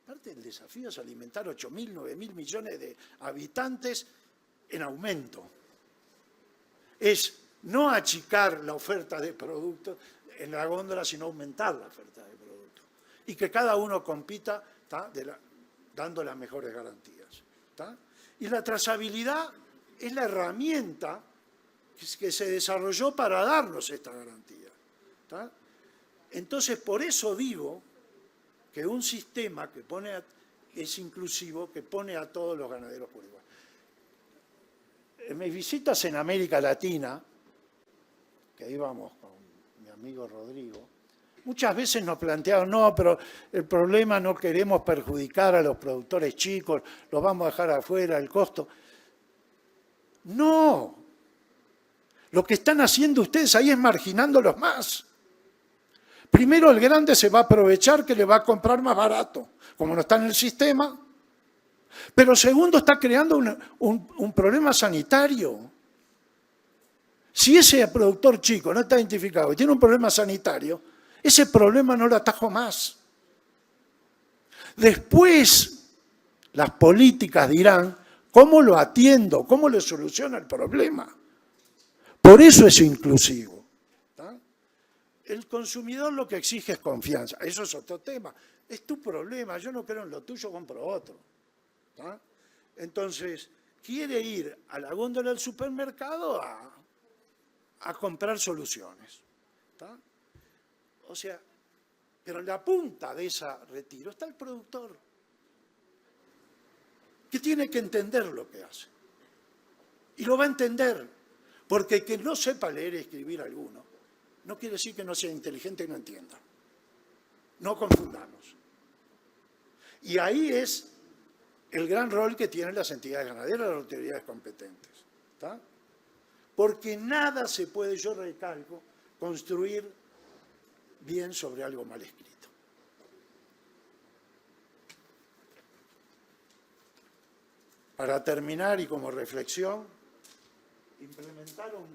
Parte del desafío es alimentar 8.000, 9.000 millones de habitantes en aumento. Es no achicar la oferta de productos en la góndola, sino aumentar la oferta de productos. Y que cada uno compita dando las mejores garantías. ¿Tá? Y la trazabilidad es la herramienta que se desarrolló para darnos esta garantía. ¿Tá? Entonces, por eso digo que un sistema que es inclusivo, que pone a todos los ganaderos por igual. En mis visitas en América Latina, que íbamos con mi amigo Rodrigo, muchas veces nos planteaban, no, pero el problema no queremos perjudicar a los productores chicos, los vamos a dejar afuera, el costo. No, lo que están haciendo ustedes ahí es marginándolos más. Primero, el grande se va a aprovechar que le va a comprar más barato, como no está en el sistema. Pero segundo, está creando un problema sanitario. Si ese productor chico no está identificado y tiene un problema sanitario, ese problema no lo atajo más. Después, las políticas dirán, ¿cómo lo atiendo? ¿Cómo le soluciono el problema? Por eso es inclusivo. ¿Tá? El consumidor lo que exige es confianza. Eso es otro tema. Es tu problema. Yo no creo en lo tuyo, compro otro. ¿Tá? Entonces, quiere ir a la góndola del supermercado a comprar soluciones. ¿Tá? O sea, pero en la punta de ese retiro está el productor, que tiene que entender lo que hace. Y lo va a entender, porque que no sepa leer y escribir alguno, no quiere decir que no sea inteligente y no entienda. No confundamos. Y ahí es el gran rol que tienen las entidades ganaderas, las autoridades competentes. ¿Tá? Porque nada se puede, yo recalco, construir bien sobre algo mal escrito. Para terminar y como reflexión, implementar un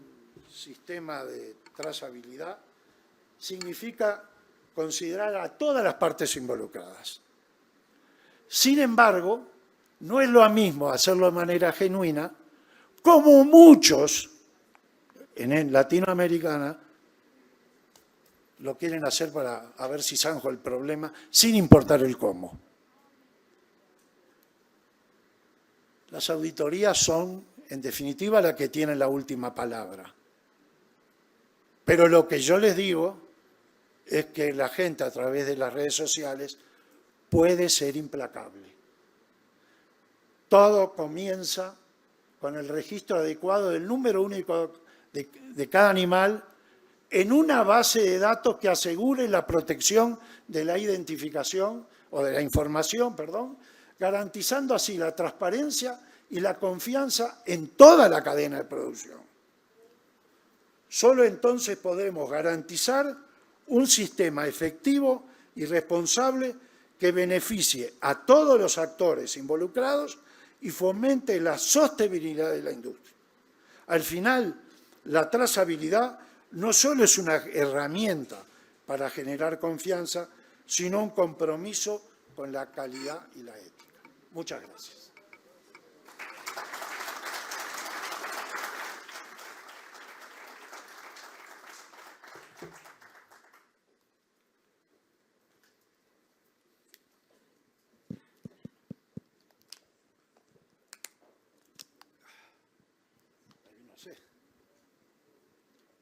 sistema de trazabilidad significa considerar a todas las partes involucradas. Sin embargo, no es lo mismo hacerlo de manera genuina, como muchos en Latinoamericana lo quieren hacer para ver si zanjo el problema, sin importar el cómo. Las auditorías son, en definitiva, las que tienen la última palabra. Pero lo que yo les digo es que la gente, a través de las redes sociales, puede ser implacable. Todo comienza con el registro adecuado del número único de cada animal en una base de datos que asegure la protección de la identificación o de la información, perdón, garantizando así la transparencia y la confianza en toda la cadena de producción. Solo entonces podremos garantizar un sistema efectivo y responsable que beneficie a todos los actores involucrados y fomente la sostenibilidad de la industria. Al final, la trazabilidad no solo es una herramienta para generar confianza, sino un compromiso con la calidad y la ética. Muchas gracias. sé.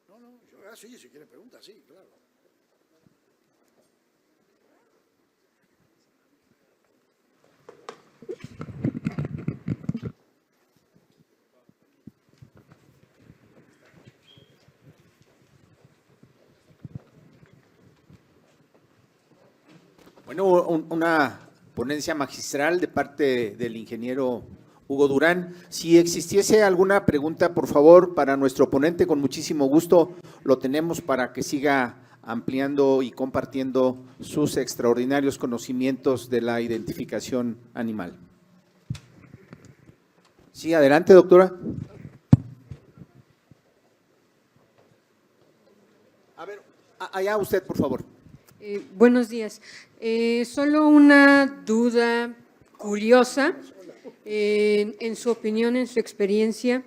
No, sí, si quiere pregunta, sí, claro. Bueno, una ponencia magistral de parte del ingeniero Hugo Durán. Si existiese alguna pregunta, por favor, para nuestro ponente, con muchísimo gusto lo tenemos para que siga ampliando y compartiendo sus extraordinarios conocimientos de la identificación animal. Sí, adelante, doctora. A ver, allá usted, por favor. Buenos días. Solo una duda curiosa, en su opinión, en su experiencia,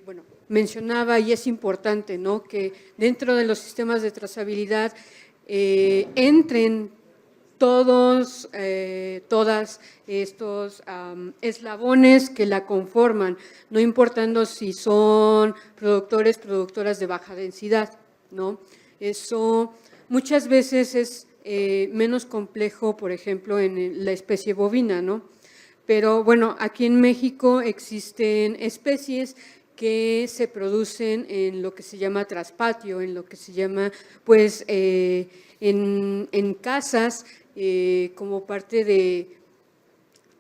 bueno, mencionaba, y es importante, ¿no?, que dentro de los sistemas de trazabilidad entren todas estos eslabones que la conforman, no importando si son productoras de baja densidad, ¿no? Eso muchas veces es menos complejo, por ejemplo, en la especie bovina, ¿no? Pero bueno, aquí en México existen especies que se producen en lo que se llama traspatio, en lo que se llama, pues, en casas, como parte de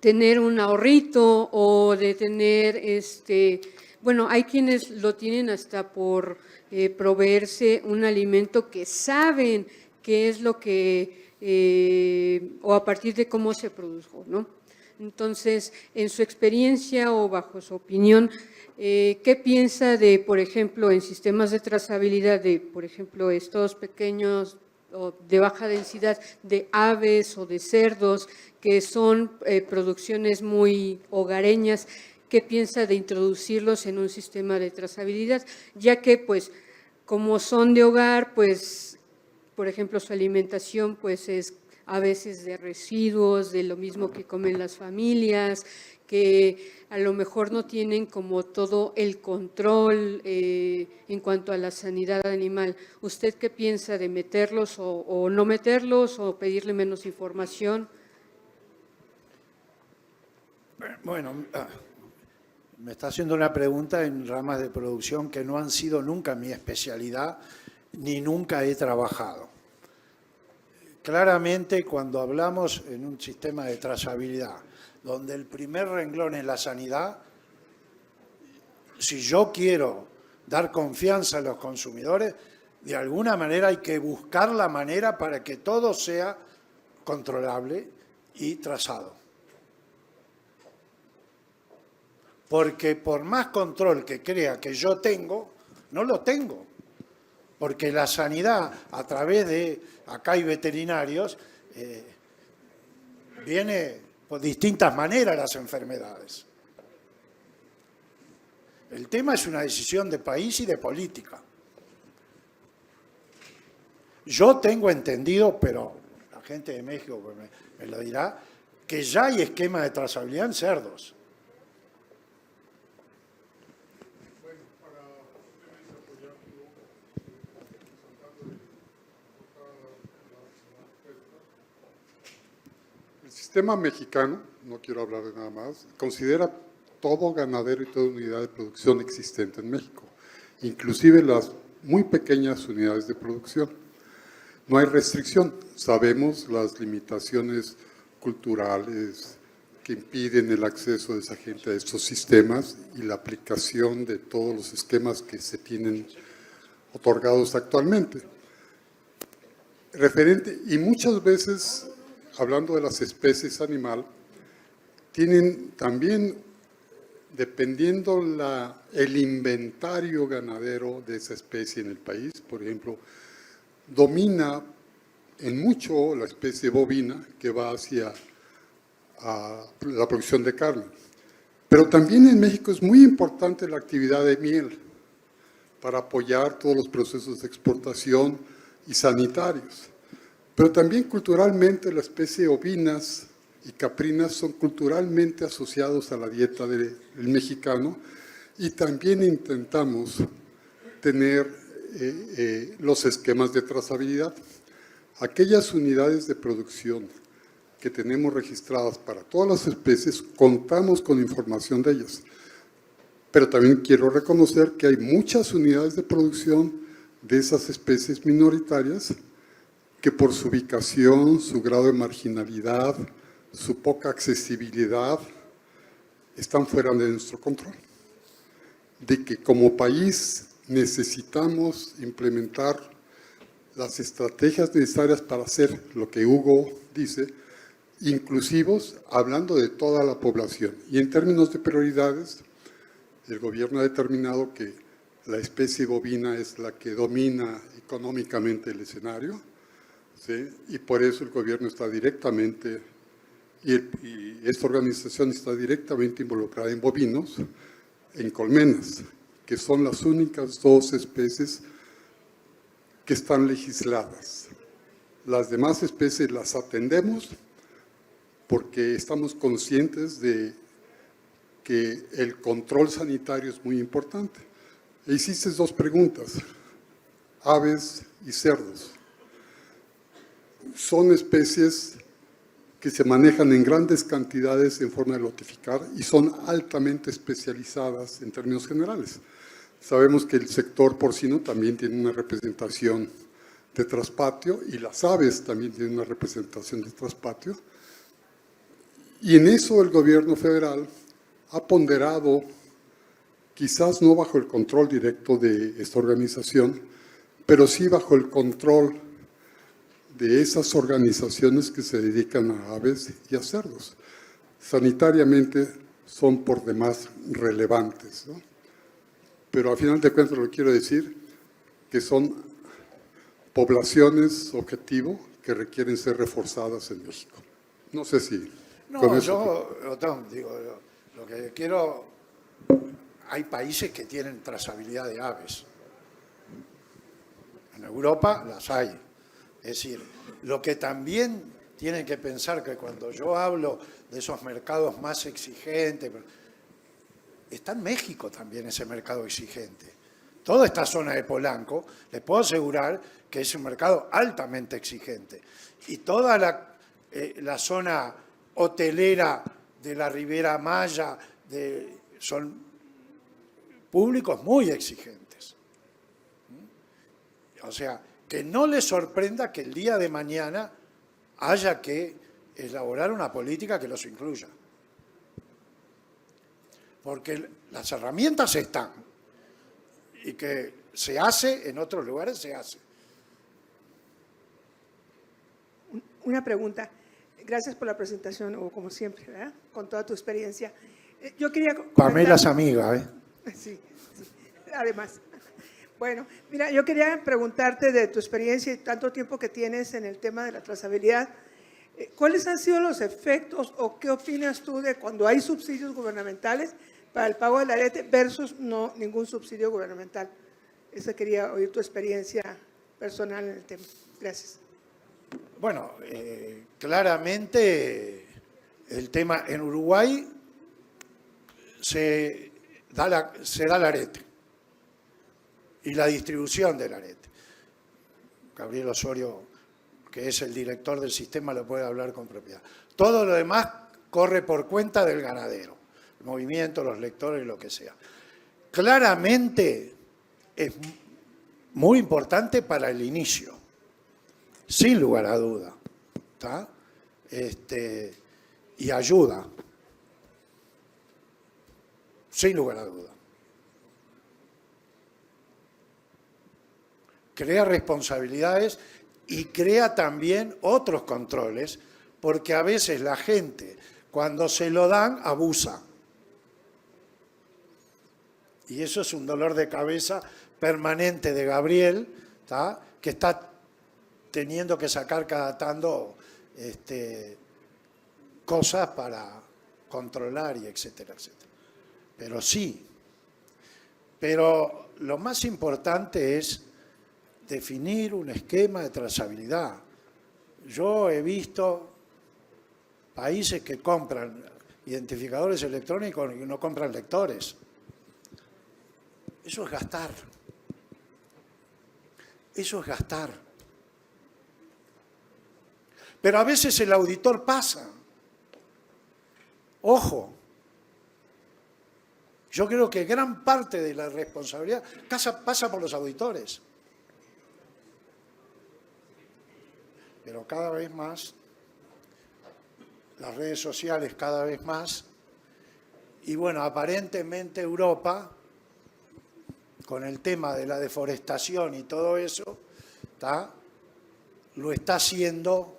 tener un ahorrito o de tener, bueno, hay quienes lo tienen hasta por proveerse un alimento que saben qué es lo que, o a partir de cómo se produjo, ¿no? Entonces, en su experiencia o bajo su opinión, ¿qué piensa de, por ejemplo, en sistemas de trazabilidad de, por ejemplo, estos pequeños o de baja densidad de aves o de cerdos, que son producciones muy hogareñas? ¿Qué piensa de introducirlos en un sistema de trazabilidad? Ya que, pues, como son de hogar, pues, por ejemplo, su alimentación, pues, es a veces de residuos, de lo mismo que comen las familias, que a lo mejor no tienen como todo el control en cuanto a la sanidad animal. ¿Usted qué piensa de meterlos o no meterlos o pedirle menos información? Bueno, me está haciendo una pregunta en ramas de producción que no han sido nunca mi especialidad ni nunca he trabajado. Claramente, cuando hablamos en un sistema de trazabilidad, donde el primer renglón es la sanidad, si yo quiero dar confianza a los consumidores, de alguna manera hay que buscar la manera para que todo sea controlable y trazado. Porque por más control que crea que yo tengo, no lo tengo. Porque la sanidad, a través de, acá hay veterinarios, viene por distintas maneras las enfermedades. El tema es una decisión de país y de política. Yo tengo entendido, pero la gente de México me lo dirá, que ya hay esquemas de trazabilidad en cerdos. El sistema mexicano, no quiero hablar de nada más, considera todo ganadero y toda unidad de producción existente en México, inclusive las muy pequeñas unidades de producción. No hay restricción, sabemos las limitaciones culturales que impiden el acceso de esa gente a estos sistemas y la aplicación de todos los esquemas que se tienen otorgados actualmente. Y muchas veces, hablando de las especies animal, tienen también, dependiendo el inventario ganadero de esa especie en el país, por ejemplo, domina en mucho la especie bovina que va hacia la producción de carne. Pero también en México es muy importante la actividad de miel para apoyar todos los procesos de exportación y sanitarios. Pero también culturalmente la especie ovinas y caprinas son culturalmente asociados a la dieta del mexicano Y también intentamos tener los esquemas de trazabilidad. Aquellas unidades de producción que tenemos registradas para todas las especies, contamos con información de ellas. Pero también quiero reconocer que hay muchas unidades de producción de esas especies minoritarias que por su ubicación, su grado de marginalidad, su poca accesibilidad, están fuera de nuestro control. De que como país necesitamos implementar las estrategias necesarias para hacer lo que Hugo dice, inclusivos, hablando de toda la población. Y en términos de prioridades, el gobierno ha determinado que la especie bovina es la que domina económicamente el escenario, ¿sí? Y por eso el gobierno está directamente, y esta organización está directamente involucrada en bovinos, en colmenas, que son las únicas dos especies que están legisladas. Las demás especies las atendemos porque estamos conscientes de que el control sanitario es muy importante. E hiciste dos preguntas, aves y cerdos. Son especies que se manejan en grandes cantidades en forma de lotificar y son altamente especializadas en términos generales. Sabemos que el sector porcino también tiene una representación de traspatio y las aves también tienen una representación de traspatio. Y en eso el gobierno federal ha ponderado, quizás no bajo el control directo de esta organización, pero sí bajo el control de esas organizaciones que se dedican a aves y a cerdos. Sanitariamente son por demás relevantes, ¿no? Pero al final de cuentas lo que quiero decir que son poblaciones objetivo que requieren ser reforzadas en México. No sé si... No, yo, Otón, digo, lo que quiero, hay países que tienen trazabilidad de aves. En Europa las hay. Es decir, lo que también tienen que pensar que cuando yo hablo de esos mercados más exigentes, está en México también ese mercado exigente. Toda esta zona de Polanco, les puedo asegurar que es un mercado altamente exigente. Y toda la zona hotelera de la Ribera Maya son públicos muy exigentes. O sea, que no les sorprenda que el día de mañana haya que elaborar una política que los incluya. Porque las herramientas están y que se hace en otros lugares, se hace. Una pregunta. Gracias por la presentación, Hugo, como siempre, ¿verdad? Con toda tu experiencia. Yo quería comentar... Pamela es amiga, ¿eh? Sí, además. Bueno, mira, yo quería preguntarte de tu experiencia y tanto tiempo que tienes en el tema de la trazabilidad. ¿Cuáles han sido los efectos o qué opinas tú de cuando hay subsidios gubernamentales para el pago del arete versus no ningún subsidio gubernamental? Esa quería oír tu experiencia personal en el tema. Gracias. Bueno, claramente el tema en Uruguay se da el arete y la distribución del arete. Gabriel Osorio, que es el director del sistema, lo puede hablar con propiedad. Todo lo demás corre por cuenta del ganadero, el movimiento, los lectores, lo que sea. Claramente es muy importante para el inicio, sin lugar a duda, ¿tá? Y ayuda, sin lugar a duda. Crea responsabilidades y crea también otros controles, porque a veces la gente, cuando se lo dan, abusa. Y eso es un dolor de cabeza permanente de Gabriel, ¿tá? Que está teniendo que sacar cada tanto cosas para controlar y etcétera, etcétera. Pero sí. Pero lo más importante es definir un esquema de trazabilidad. Yo he visto países que compran identificadores electrónicos y no compran lectores. Eso es gastar. Eso es gastar. Pero a veces el auditor pasa. Ojo. Yo creo que gran parte de la responsabilidad pasa por los auditores. Pero cada vez más, las redes sociales cada vez más, y bueno, aparentemente Europa, con el tema de la deforestación y todo eso, lo está haciendo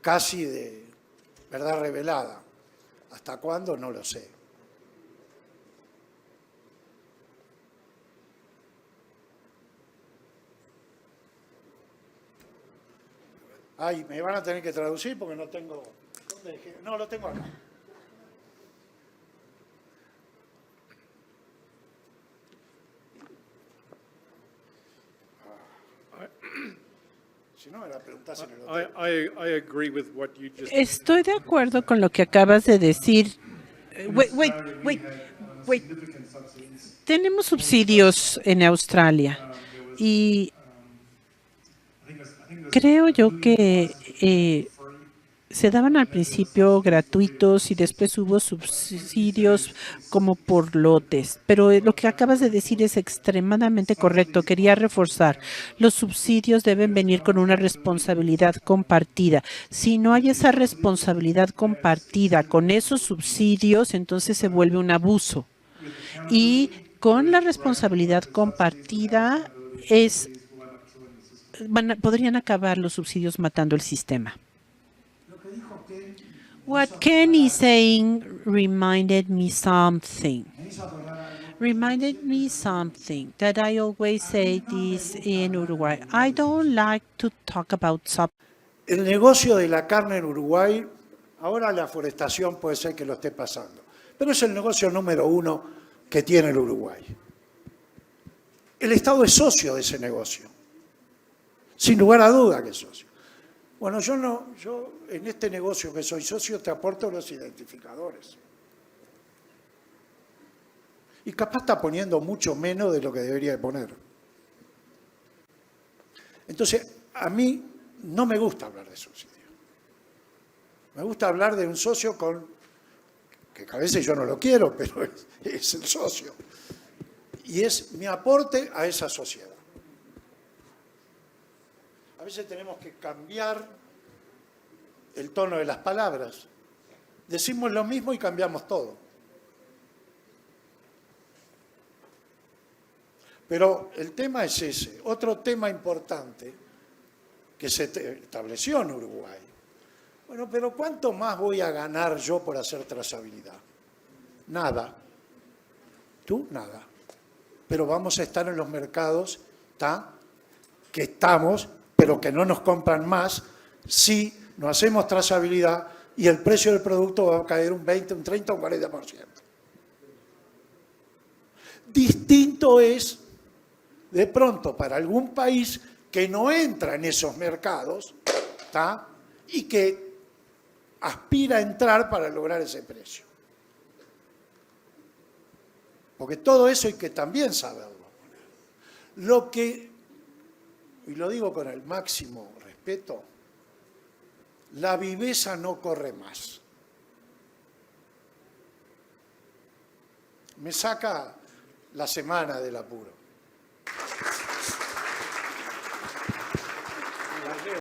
casi de verdad revelada. ¿Hasta cuándo? No lo sé. Ay, me van a tener que traducir porque no tengo... ¿Dónde dejé? No, lo tengo acá. Si no, me la preguntás en el hotel. I agree with what you just Estoy de acuerdo con lo que acabas de decir. Wait. Tenemos subsidios en Australia y creo yo que se daban al principio gratuitos y después hubo subsidios como por lotes. Pero lo que acabas de decir es extremadamente correcto. Quería reforzar. Los subsidios deben venir con una responsabilidad compartida. Si no hay esa responsabilidad compartida con esos subsidios, entonces se vuelve un abuso. Y con la responsabilidad compartida podrían acabar los subsidios matando el sistema. What Ken is saying reminded me something that I always say this in Uruguay. I don't like to talk about El negocio de la carne en Uruguay, ahora la forestación puede ser que lo esté pasando, pero es el negocio número 1 que tiene el Uruguay. El Estado es socio de ese negocio, sin lugar a duda que es socio. Bueno, yo en este negocio que soy socio te aporto los identificadores. Y capaz está poniendo mucho menos de lo que debería de poner. Entonces, a mí no me gusta hablar de subsidio. Me gusta hablar de un socio que a veces yo no lo quiero, pero es el socio. Y es mi aporte a esa sociedad. A veces tenemos que cambiar el tono de las palabras. Decimos lo mismo y cambiamos todo. Pero el tema es ese. Otro tema importante que se estableció en Uruguay. Bueno, pero ¿cuánto más voy a ganar yo por hacer trazabilidad? Nada. Tú, nada. Pero vamos a estar en los mercados, que estamos, pero que no nos compran más si no hacemos trazabilidad y el precio del producto va a caer un 20, un 30, un 40%. Distinto es, de pronto, para algún país que no entra en esos mercados, y que aspira a entrar para lograr ese precio. Porque todo eso hay que también saberlo. Lo que, y lo digo con el máximo respeto, la viveza no corre más. Me saca la semana del apuro.